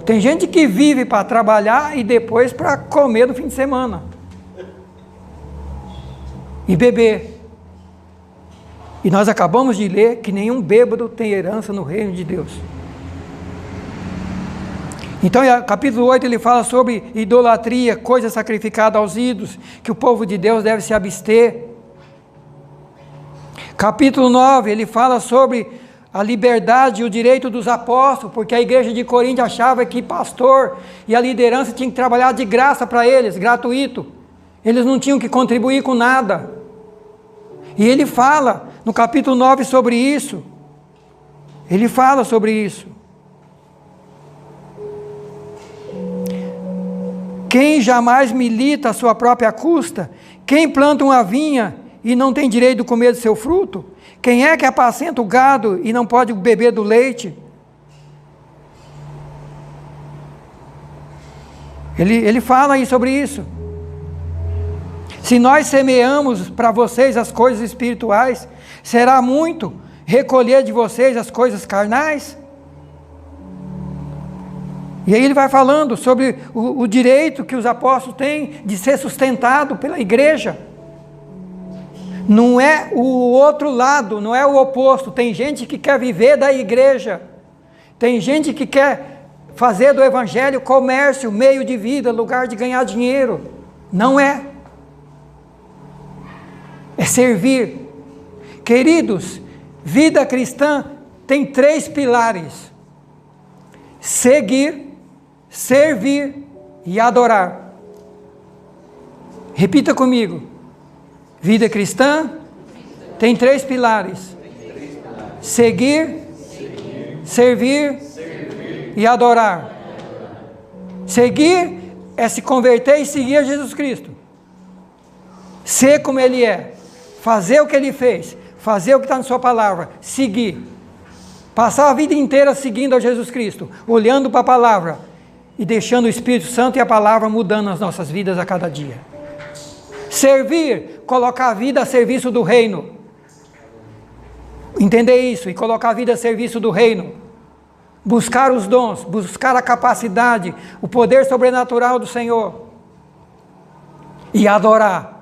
Tem gente que vive para trabalhar e depois para comer no fim de semana. E beber. E nós acabamos de ler que nenhum bêbado tem herança no reino de Deus. Então, capítulo 8, ele fala sobre idolatria, coisa sacrificada aos ídolos, que o povo de Deus deve se abster. Capítulo 9, ele fala sobre a liberdade e o direito dos apóstolos, porque a igreja de Corinto achava que pastor e a liderança tinham que trabalhar de graça para eles, gratuito. Eles não tinham que contribuir com nada. E ele fala no capítulo 9 sobre isso. Ele fala sobre isso. Quem jamais milita a sua própria custa? Quem planta uma vinha e não tem direito de comer do seu fruto? Quem é que apacenta o gado e não pode beber do leite? Ele fala aí sobre isso. Se nós semeamos para vocês as coisas espirituais, será muito recolher de vocês as coisas carnais? E aí ele vai falando sobre o direito que os apóstolos têm de ser sustentado pela igreja. Não é o outro lado, não é o oposto. Tem gente que quer viver da igreja. Tem gente que quer fazer do evangelho comércio, meio de vida, lugar de ganhar dinheiro. Não é. É servir. Queridos, vida cristã tem 3 pilares: seguir, servir e adorar. Repita comigo. Vida cristã tem 3 pilares: seguir, servir e adorar. Seguir é se converter e seguir a Jesus Cristo. Ser como Ele é. Fazer o que Ele fez. Fazer o que está na sua palavra. Seguir. Passar a vida inteira seguindo a Jesus Cristo. Olhando para a palavra. E deixando o Espírito Santo e a palavra mudando as nossas vidas a cada dia. Servir, colocar a vida a serviço do reino. Entender isso e colocar a vida a serviço do reino. Buscar os dons, buscar a capacidade, o poder sobrenatural do Senhor. E adorar.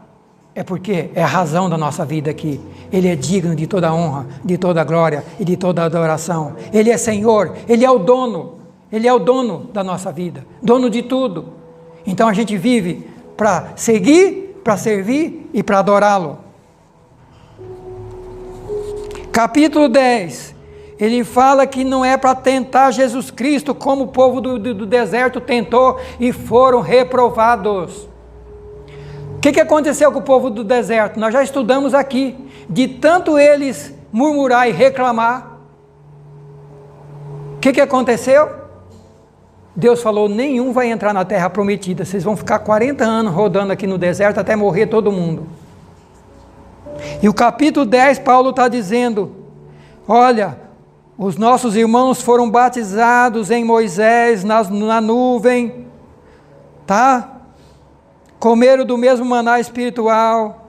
É porque é a razão da nossa vida aqui. Ele é digno de toda honra, de toda glória e de toda adoração. Ele é Senhor, Ele é o dono. Ele é o dono da nossa vida, dono de tudo. Então a gente vive para seguir, para servir e para adorá-lo. Capítulo 10, ele fala que não é para tentar Jesus Cristo como o povo do deserto tentou e foram reprovados. O que aconteceu com o povo do deserto? Nós já estudamos aqui. De tanto eles murmurar e reclamar, o que aconteceu? Deus falou, nenhum vai entrar na terra prometida, vocês vão ficar 40 anos rodando aqui no deserto até morrer todo mundo. E o capítulo 10, Paulo está dizendo, olha, os nossos irmãos foram batizados em Moisés, na nuvem, tá? Comeram do mesmo maná espiritual,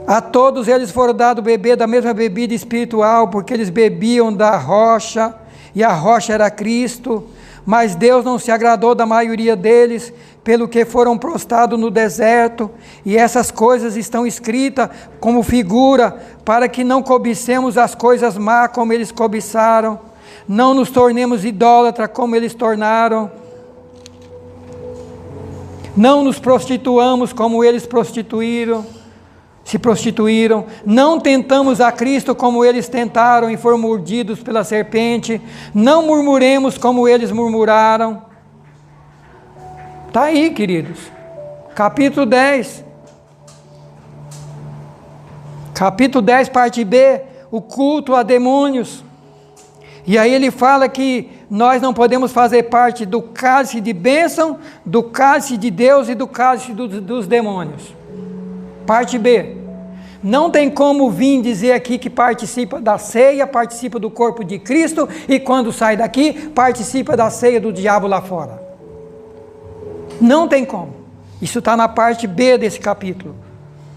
a todos eles foram dado beber da mesma bebida espiritual, porque eles bebiam da rocha, e a rocha era Cristo, mas Deus não se agradou da maioria deles, pelo que foram prostrados no deserto, e essas coisas estão escritas como figura, para que não cobicemos as coisas más como eles cobiçaram, não nos tornemos idólatras como eles tornaram, não nos prostituamos como eles se prostituíram, não tentamos a Cristo como eles tentaram e foram mordidos pela serpente, não murmuremos como eles murmuraram. Está aí, queridos, capítulo 10, parte B, o culto a demônios. E aí ele fala que nós não podemos fazer parte do cálice de bênção, do cálice de Deus e do cálice dos demônios. Parte B. Não tem como vir dizer aqui que participa da ceia, participa do corpo de Cristo, e quando sai daqui, participa da ceia do diabo lá fora. Não tem como. Isso está na parte B desse capítulo.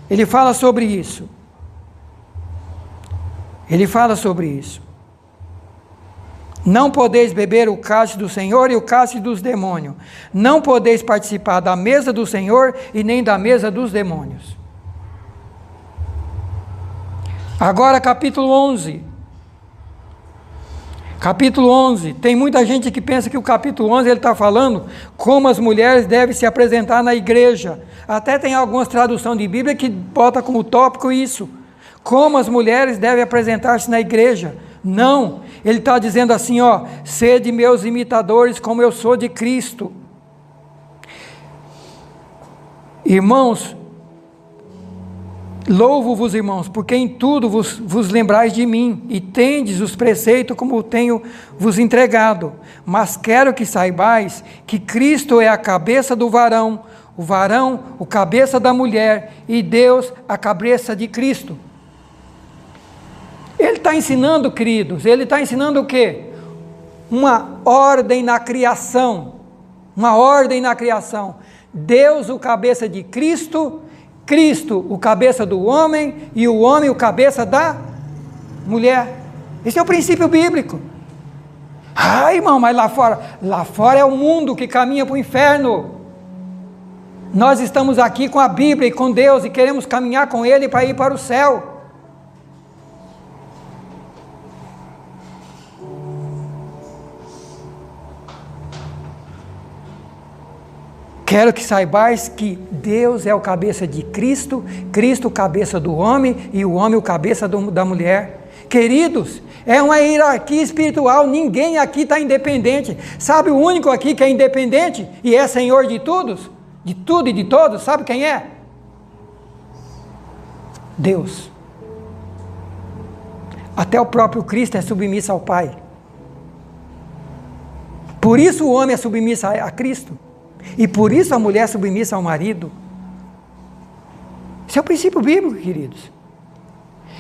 Ele fala sobre isso. Não podeis beber o cálice do Senhor e o cálice dos demônios. Não podeis participar da mesa do Senhor e nem da mesa dos demônios. Agora capítulo 11. Capítulo 11. Tem muita gente que pensa que o capítulo 11 ele está falando como as mulheres devem se apresentar na igreja. Até tem algumas traduções de Bíblia que bota como tópico isso. Como as mulheres devem apresentar-se na igreja. Não, ele está dizendo assim, ó, sede meus imitadores como eu sou de Cristo. Irmãos, louvo-vos, irmãos, porque em tudo vos lembrais de mim, e tendes os preceitos como tenho vos entregado. Mas quero que saibais que Cristo é a cabeça do varão, o cabeça da mulher, e Deus a cabeça de Cristo. Ele está ensinando, queridos, ele está ensinando o quê? Uma ordem na criação, Deus o cabeça de Cristo, Cristo o cabeça do homem, e o homem o cabeça da mulher. Esse é o princípio bíblico. Ah, irmão, mas lá fora é o mundo que caminha para o inferno. Nós estamos aqui com a Bíblia e com Deus, e queremos caminhar com Ele para ir para o céu. Quero que saibais que Deus é o cabeça de Cristo, Cristo o cabeça do homem, e o homem o cabeça da mulher. Queridos, é uma hierarquia espiritual, ninguém aqui está independente. Sabe o único aqui que é independente e é Senhor de todos? De tudo e de todos, sabe quem é? Deus. Até o próprio Cristo é submisso ao Pai. Por isso o homem é submisso a Cristo. E por isso a mulher é submissa ao marido. Esse é o princípio bíblico, queridos.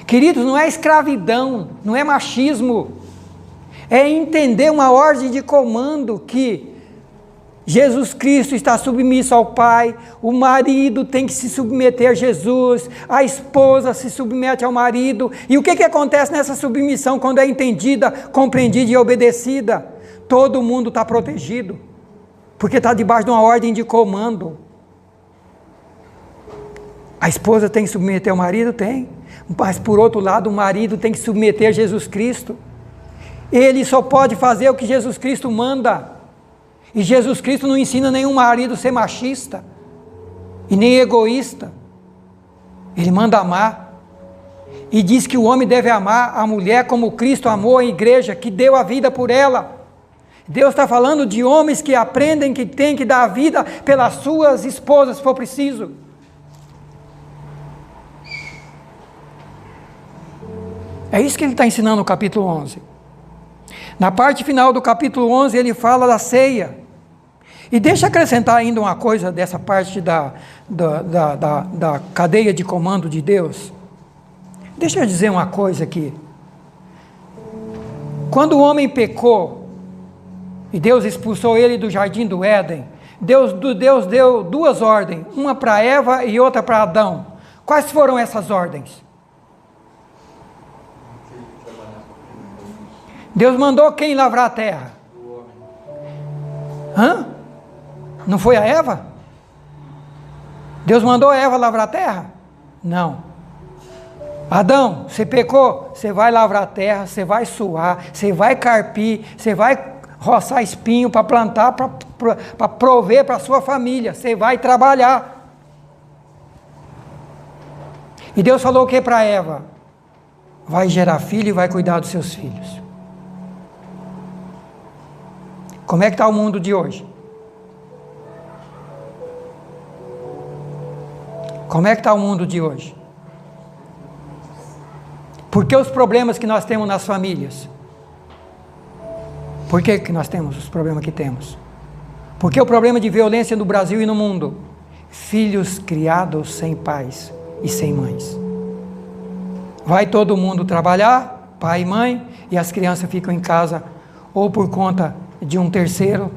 Queridos, não é escravidão, não é machismo. É entender uma ordem de comando que Jesus Cristo está submisso ao Pai, o marido tem que se submeter a Jesus, a esposa se submete ao marido. E o que acontece nessa submissão quando é entendida, compreendida e obedecida? Todo mundo está protegido. Porque está debaixo de uma ordem de comando. A esposa tem que submeter ao marido? Tem. Mas, por outro lado, o marido tem que submeter a Jesus Cristo. Ele só pode fazer o que Jesus Cristo manda. E Jesus Cristo não ensina nenhum marido a ser machista e nem egoísta. Ele manda amar. E diz que o homem deve amar a mulher como Cristo amou a igreja, que deu a vida por ela. Deus está falando de homens que aprendem que tem que dar a vida pelas suas esposas, se for preciso. É isso que ele está ensinando no capítulo 11. Na parte final do capítulo 11, ele fala da ceia. E deixa eu acrescentar ainda uma coisa dessa parte da cadeia de comando de Deus. Deixa eu dizer uma coisa aqui. Quando o homem pecou, e Deus expulsou ele do jardim do Éden, Deus deu duas ordens, uma para Eva e outra para Adão. Quais foram essas ordens? Deus mandou quem lavrar a terra? Hã? Não foi a Eva? Deus mandou a Eva lavrar a terra? Não. Adão, você pecou? Você vai lavrar a terra, você vai suar, você vai carpir, você vai roçar espinho para plantar, para prover para a sua família, você vai trabalhar. E Deus falou o que para Eva? Vai gerar filho e vai cuidar dos seus filhos. Como é que está o mundo de hoje? Como é que está o mundo de hoje? Por que os problemas que nós temos nas famílias? Por que nós temos os problemas que temos? Por que o problema de violência no Brasil e no mundo? Filhos criados sem pais e sem mães. Vai todo mundo trabalhar, pai e mãe, e as crianças ficam em casa, ou por conta de um terceiro,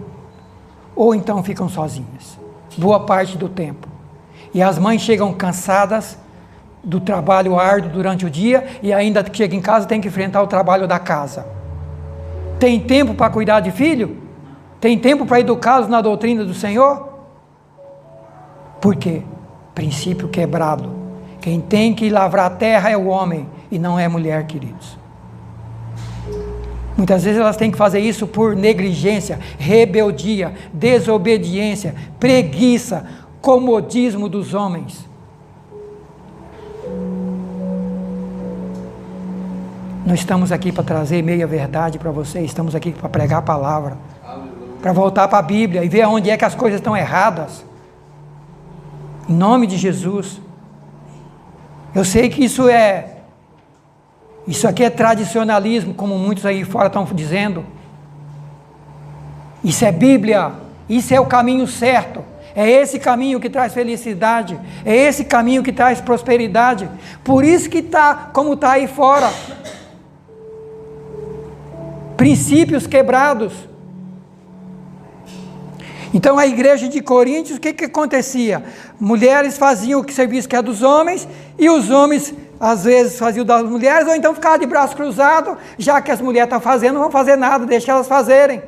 ou então ficam sozinhas, boa parte do tempo. E as mães chegam cansadas do trabalho árduo durante o dia, e ainda que chega em casa tem que enfrentar o trabalho da casa. Tem tempo para cuidar de filho? Tem tempo para educá-los na doutrina do Senhor? Por quê? Princípio quebrado. Quem tem que lavrar a terra é o homem, e não é a mulher, queridos. Muitas vezes elas têm que fazer isso por negligência, rebeldia, desobediência, preguiça, comodismo dos homens. Não estamos aqui para trazer meia verdade para vocês, estamos aqui para pregar a palavra, para voltar para a Bíblia e ver onde é que as coisas estão erradas. Em nome de Jesus. Eu sei que isso aqui é tradicionalismo, como muitos aí fora estão dizendo. Isso é Bíblia, isso é o caminho certo. É esse caminho que traz felicidade, é esse caminho que traz prosperidade. Por isso que está como está aí fora. Princípios quebrados. Então a igreja de Coríntios, o que acontecia? Mulheres faziam o serviço que é dos homens, e os homens às vezes faziam das mulheres, ou então ficavam de braço cruzado, já que as mulheres estão fazendo, não vão fazer nada, deixa elas fazerem.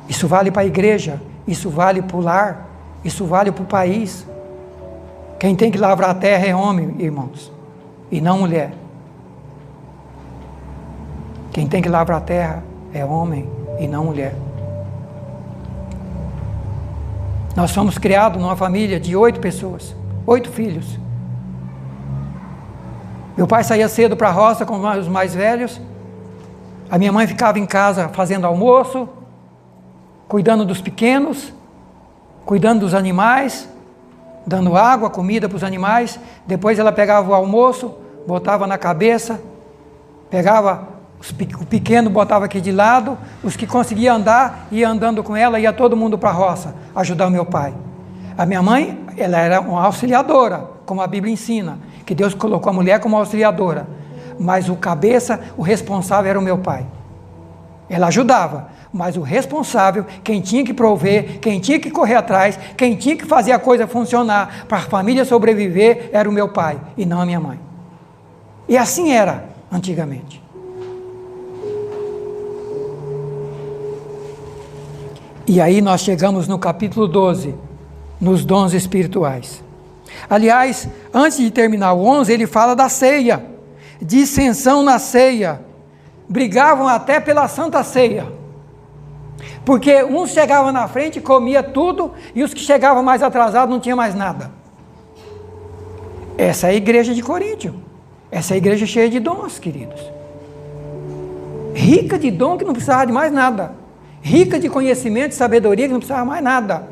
Isso vale para a igreja, isso vale para o lar, isso vale para o país. Quem tem que lavrar a terra é homem, irmãos, e não mulher. Quem tem que lavrar a terra é homem e não mulher. Nós fomos criados numa família de 8 pessoas, 8 filhos. Meu pai saía cedo para a roça com os mais velhos. A minha mãe ficava em casa fazendo almoço, cuidando dos pequenos, cuidando dos animais, dando água, comida para os animais. Depois ela pegava o almoço, botava na cabeça, pegava o pequeno, botava aqui de lado, os que conseguiam andar, ia andando com ela, ia todo mundo para a roça, ajudar o meu pai. A minha mãe, ela era uma auxiliadora, como a Bíblia ensina, que Deus colocou a mulher como auxiliadora, mas o cabeça, o responsável era o meu pai. Ela ajudava, mas o responsável, quem tinha que prover, quem tinha que correr atrás, quem tinha que fazer a coisa funcionar, para a família sobreviver, era o meu pai, e não a minha mãe. E assim era, antigamente. E aí nós chegamos no capítulo 12, nos dons espirituais. Aliás, antes de terminar o 11, ele fala da ceia, dissensão na ceia, brigavam até pela Santa Ceia, porque uns chegavam na frente e comia tudo, e os que chegavam mais atrasados não tinham mais nada. Essa é a igreja de Coríntio, essa é a igreja cheia de dons, queridos, rica de dom que não precisava de mais nada, rica de conhecimento e sabedoria que não precisava mais nada.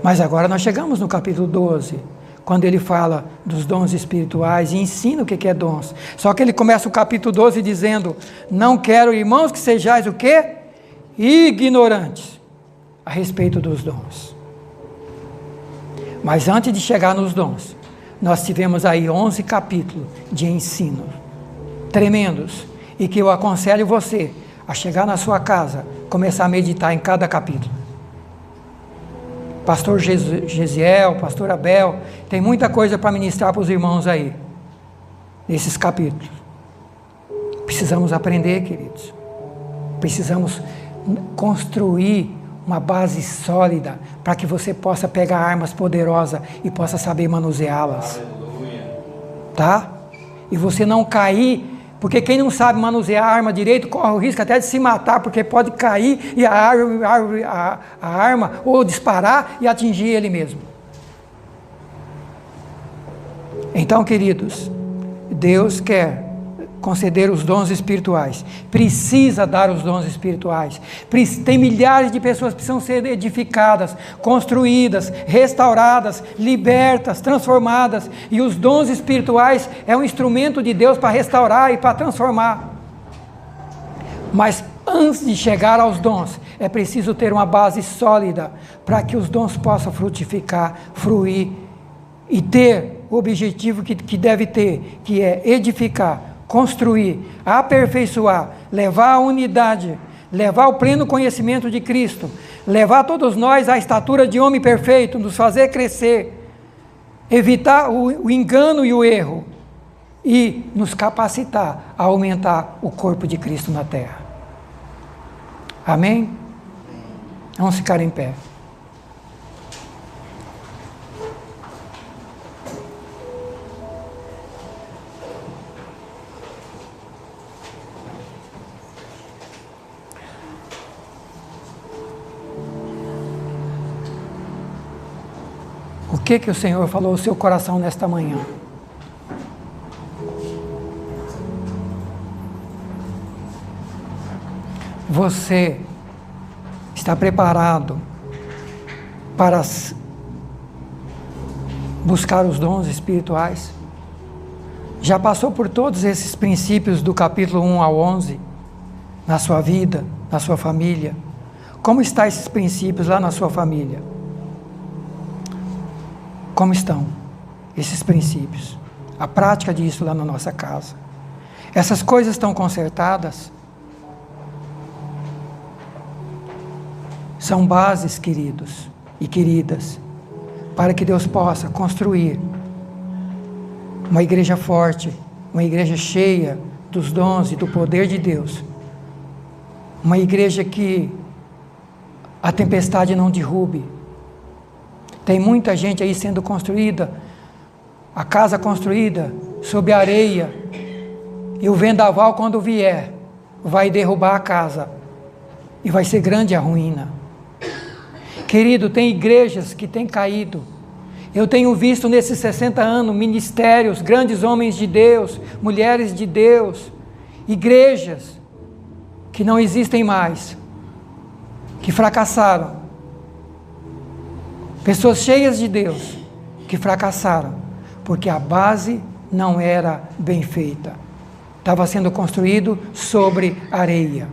Mas agora nós chegamos no capítulo 12, quando ele fala dos dons espirituais e ensina o que é dons. Só que ele começa o capítulo 12 dizendo: não quero, irmãos, que sejais o quê? Ignorantes a respeito dos dons. Mas antes de chegar nos dons, nós tivemos aí 11 capítulos de ensino, tremendos, e que eu aconselho você a chegar na sua casa, começar a meditar em cada capítulo. Pastor Gesiel, Pastor Abel, tem muita coisa para ministrar para os irmãos aí, nesses capítulos. Precisamos aprender, queridos. Precisamos construir uma base sólida para que você possa pegar armas poderosas e possa saber manuseá-las. Tá? E você não cair, porque quem não sabe manusear a arma direito corre o risco até de se matar, porque pode cair e a arma ou disparar e atingir ele mesmo. Então, queridos, Deus quer conceder os dons espirituais, precisa dar os dons espirituais, tem milhares de pessoas que precisam ser edificadas, construídas, restauradas, libertas, transformadas, e os dons espirituais é um instrumento de Deus para restaurar e para transformar. Mas antes de chegar aos dons, é preciso ter uma base sólida para que os dons possam frutificar, fruir e ter o objetivo que deve ter, que é edificar, construir, aperfeiçoar, levar a unidade, levar ao pleno conhecimento de Cristo, levar todos nós à estatura de homem perfeito, nos fazer crescer, evitar o engano e o erro e nos capacitar a aumentar o corpo de Cristo na terra. Amém? Vamos ficar em pé. O que o Senhor falou ao seu coração nesta manhã? Você está preparado para buscar os dons espirituais? Já passou por todos esses princípios do capítulo 1 ao 11, na sua vida, na sua família? Como estão esses princípios lá na sua família? Como estão esses princípios? A prática disso lá na nossa casa. Essas coisas estão consertadas? São bases, queridos e queridas, para que Deus possa construir uma igreja forte, uma igreja cheia dos dons e do poder de Deus. Uma igreja que a tempestade não derrube. Tem muita gente aí sendo construída, a casa construída sob areia, e o vendaval, quando vier, vai derrubar a casa, e vai ser grande a ruína. Querido, tem igrejas que têm caído. Eu tenho visto nesses 60 anos ministérios, grandes homens de Deus, mulheres de Deus, igrejas que não existem mais, que fracassaram. Pessoas cheias de Deus que fracassaram, porque a base não era bem feita. Estava sendo construído sobre areia.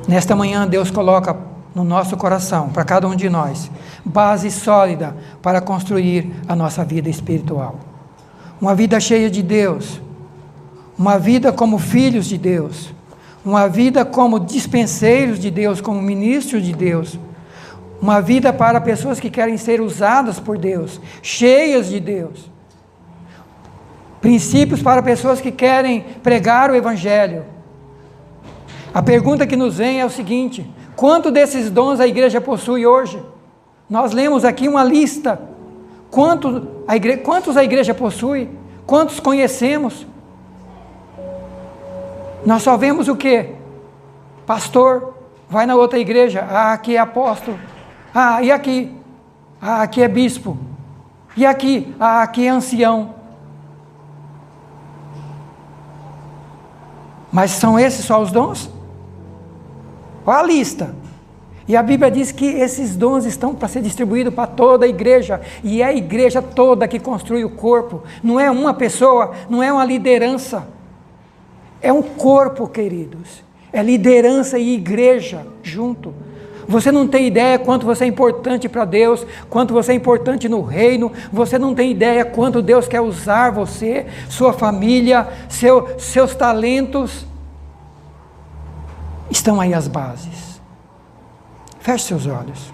Nesta manhã Deus coloca no nosso coração, para cada um de nós, base sólida para construir a nossa vida espiritual. Uma vida cheia de Deus, uma vida como filhos de Deus, uma vida como dispenseiros de Deus, como ministros de Deus, uma vida para pessoas que querem ser usadas por Deus, cheias de Deus. Princípios para pessoas que querem pregar o Evangelho. A pergunta que nos vem é o seguinte: quanto desses dons a igreja possui hoje? Nós lemos aqui uma lista. Quantos a igreja possui? Quantos conhecemos? Nós só vemos o quê? Pastor, vai na outra igreja, aqui é apóstolo. E aqui? Aqui é bispo. E aqui? Aqui é ancião. Mas são esses só os dons? Olha a lista. E a Bíblia diz que esses dons estão para ser distribuídos para toda a igreja. E é a igreja toda que construi o corpo. Não é uma pessoa, não é uma liderança. É um corpo, queridos. É liderança e igreja junto. Você não tem ideia quanto você é importante para Deus, quanto você é importante no reino. Você não tem ideia quanto Deus quer usar você, sua família, seus talentos. Estão aí as bases. Feche seus olhos.